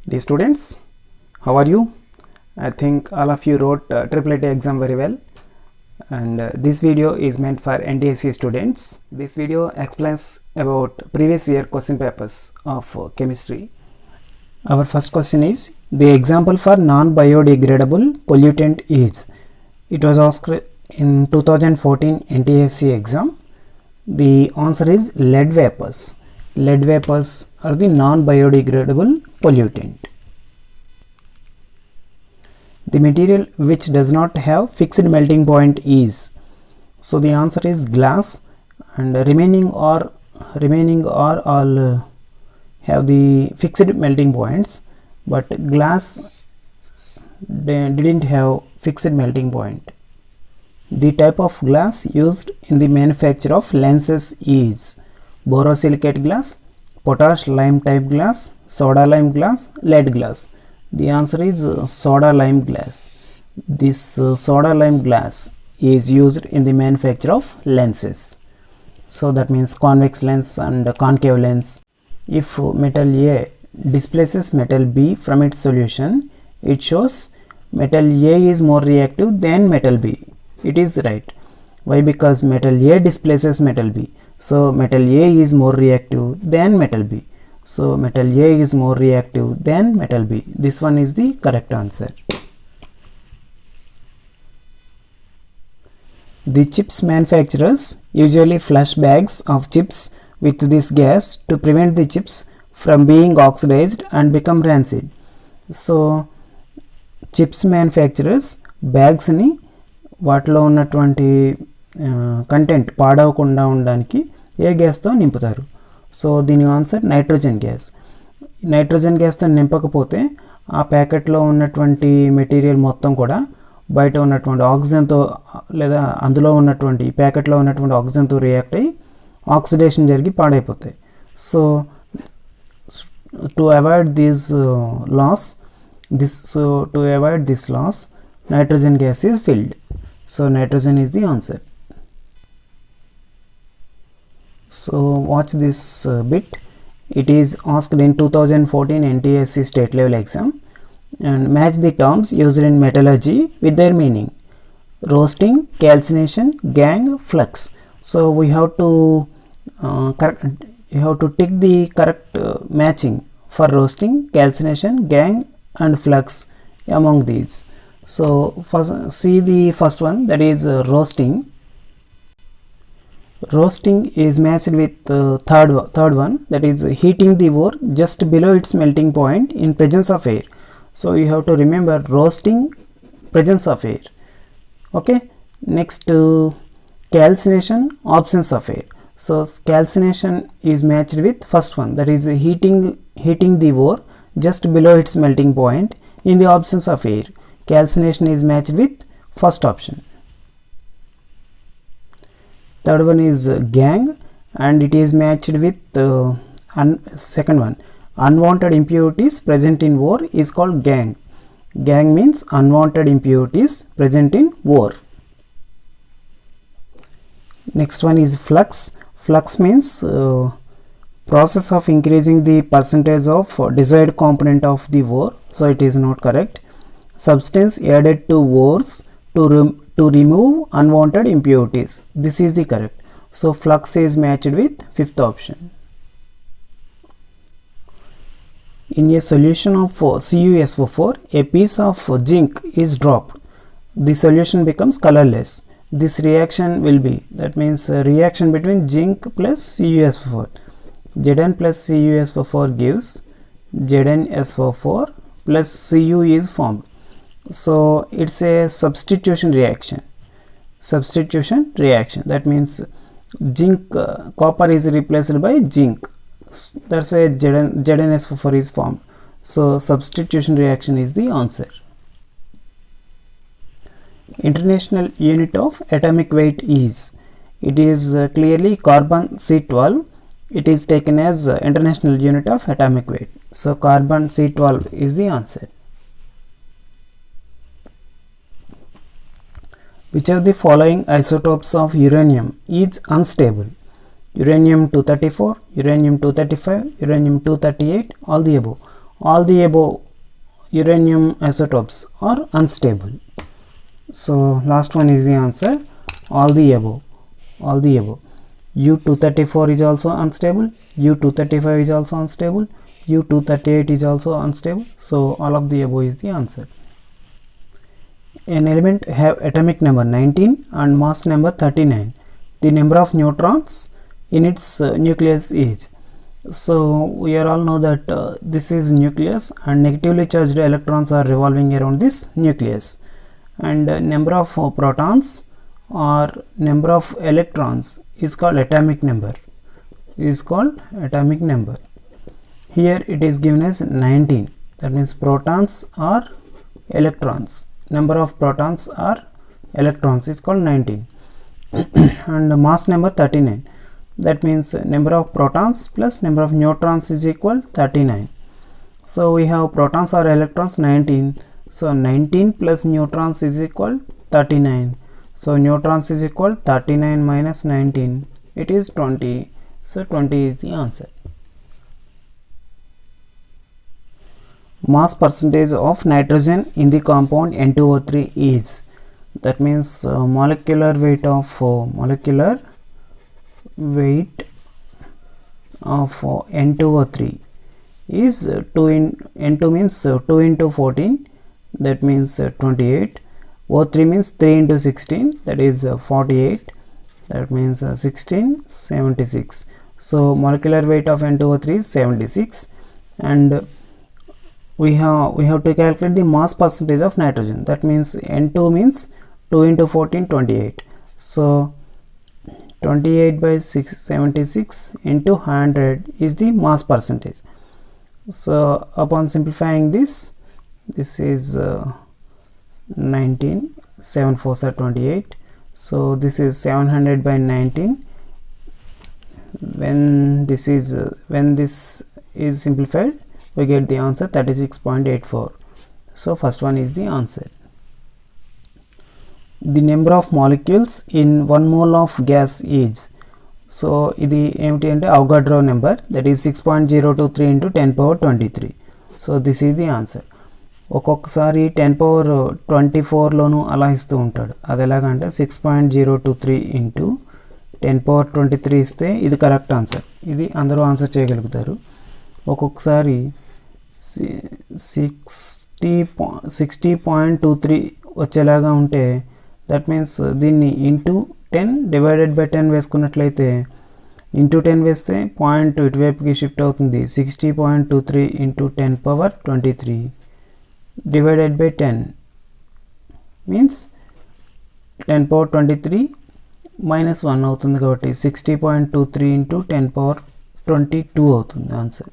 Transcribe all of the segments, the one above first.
Dear students, how are you? I think all of you wrote IIIT exam very well, and this video is meant for NDSE students. This video explains about previous year question papers of chemistry. Our first question is, the example for non-biodegradable pollutant is. It was asked in 2014 NTSC exam. The answer is lead vapors. Lead vapors are the non-biodegradable pollutant. The material which does not have fixed melting point is. So the answer is glass, and remaining are all have the fixed melting points, but glass didn't have fixed melting point. The type of glass used in the manufacture of lenses is borosilicate glass, potash lime type glass, soda lime glass, lead glass. The answer is soda lime glass. This soda lime glass is used in the manufacture of lenses. So that means convex lens and concave lens. If metal A displaces metal B from its solution, it shows metal A is more reactive than metal B. It is right. Why? Because metal A displaces metal B. So metal A is more reactive than metal B. So metal A is more reactive than metal B. This one is the correct answer. The chips manufacturers usually flush bags of chips with this gas to prevent the chips from being oxidized and become rancid. So chips manufacturers bags ni వాటిలో ఉన్నటువంటి content పాడవకుండా ఉండడానికి ఏ గ్యాస్తో నింపుతారు? So దీని answer nitrogen gas. Nitrogen గ్యాస్తో నింపకపోతే ఆ ప్యాకెట్లో ఉన్నటువంటి material మొత్తం కూడా బయట ఉన్నటువంటి ఆక్సిజన్తో లేదా అందులో ఉన్నటువంటి ప్యాకెట్లో ఉన్నటువంటి ఆక్సిజన్తో రియాక్ట్ అయ్యి ఆక్సిడేషన్ జరిగి పాడైపోతాయి. So to avoid this loss nitrogen gas is filled. So nitrogen is the answer. So watch this bit. It is asked in 2014 NTSC state level exam, and match the terms used in metallurgy with their meaning. Roasting, calcination, gangue, flux. So we have to tick the correct matching for roasting, calcination, gangue and flux among these. So first see the first one, that is roasting. Roasting is matched with third one, that is heating the ore just below its melting point in presence of air. So you have to remember roasting, presence of air. Okay, next calcination, absence of air. So calcination is matched with first one, that is heating the ore just below its melting point in the absence of air. Calcination is matched with first option. Third one is gangue, and it is matched with second one. Unwanted impurities present in ore is called gangue. Gangue means unwanted impurities present in ore. Next one is flux. Flux means process of increasing the percentage of desired component of the ore. So it is not correct. Substance added to ores to remove unwanted impurities. This is the correct. So flux is matched with fifth option. In a solution of CuSO4, a piece of zinc is dropped. The solution becomes colorless. This reaction will be, that means reaction between zinc plus CuSO4. Zn plus CuSO4 gives ZnSO4 plus Cu is formed. So it's a substitution reaction. That means zinc copper is replaced by zinc. That's why ZnSO4 is formed. So substitution reaction is the answer. International unit of atomic weight is. It is clearly carbon C12. It is taken as international unit of atomic weight. So carbon C12 is the answer. Which of the following isotopes of uranium is unstable? Uranium 234, uranium 235, uranium 238, all the above. all the above uranium isotopes are unstable. So last one is the answer, all the above. U-234 is also unstable, U-235 is also unstable, U-238 is also unstable. So all of the above is the answer. An element have atomic number 19 and mass number 39. The number of neutrons in its nucleus is. So we all know that this is nucleus and negatively charged electrons are revolving around this nucleus, and number of protons or number of electrons is called atomic number. Here it is given as 19. That means protons or electrons. Number of protons or electrons is called 19. And the mass number 39. That means number of protons plus number of neutrons is equal 39. So we have protons or electrons 19. So 19 plus neutrons is equal 39. So neutrons is equal 39 minus 19. It is 20. So 20 is the answer. Mass percentage of nitrogen in the compound N2O3 is. That means molecular weight of N2O3 is N2 means 2 into 14, that means 28. O3 means 3 into 16, that is 48, that means 16, 76. So molecular weight of N2O3 is 76, and we have to calculate the mass percentage of nitrogen. That means N2 means 2 into 14, 28. So 28 by 76 into 100 is the mass percentage. So upon simplifying this is 19, 7 4s are 28. So this is 700 by 19. When this is simplified, we get the answer 36.84. So first one is the answer. The number of molecules in 1 mole of gas is. So ఇది ఏమిటి అంటే Avogadro number, that is 6.023 into 10 power 23. So this is the answer. ఒక్కొక్కసారి 10 power 24లోను అలా ఇస్తూ ఉంటాడు. అది ఎలాగంటే 6.023 into 10 power 23 ఇస్తే ఇది కరెక్ట్ ఆన్సర్. ఇది అందరూ ఆన్సర్ చేయగలుగుతారు. ఒక్కొక్కసారి 60.23 వచ్చేలాగా ఉంటే దట్ మీన్స్ దీన్ని ఇంటూ 10 డివైడెడ్ బై 10 వేసుకున్నట్లయితే ఇంటూ 10 వేస్తే పాయింట్ ఇటువైపుకి షిఫ్ట్ అవుతుంది. 60.23 into 10 power 23 divided by 10 means 10 power 23 minus 1 అవుతుంది కాబట్టి 60.23 into 10 power 22 అవుతుంది answer.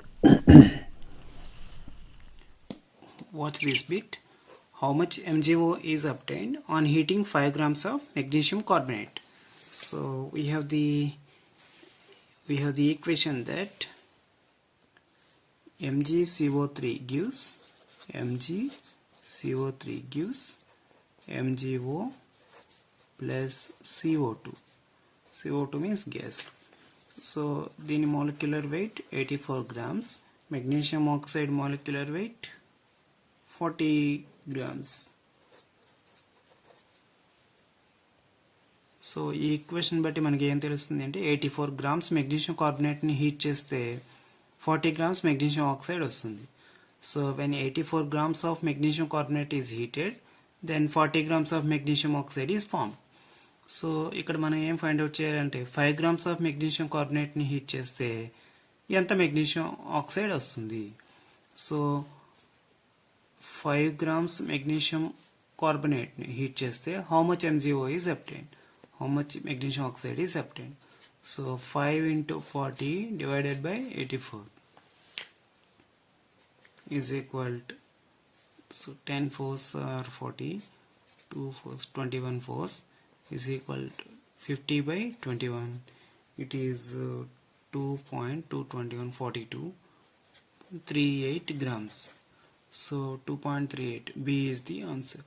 Watch this bit. How much MgO is obtained on heating 5 grams of magnesium carbonate? So we have the equation that MgCO3 gives MgO plus CO2. CO2 means gas. So the molecular weight 84 grams, magnesium oxide molecular weight 40 grams. So ఈ equation బట్టి మనకి ఏం తెలుస్తుంది అంటే 84 grams magnesium కార్బోనేట్ని heat చేస్తే 40 grams magnesium oxide వస్తుంది. So when 84 grams of magnesium carbonate is heated then 40 grams of magnesium oxide is form. So ఇక్కడ మనం ఏం ఫైండ్ అవుట్ చేయాలంటే 5 grams ఆఫ్ మెగ్నీషియం కార్బోనేట్ని హీట్ చేస్తే ఎంత మెగ్నీషియం ఆక్సైడ్ వస్తుంది. So 5 grams magnesium carbonate ni heat cheste how much MgO is obtained, how much magnesium oxide is obtained. So 5 into 40 divided by 84 is equal to, so 10 fours are 40, 2 fours 21 fours is equal to 50 by 21. It is 2.22142.38 grams. So 2.38 B is the answer.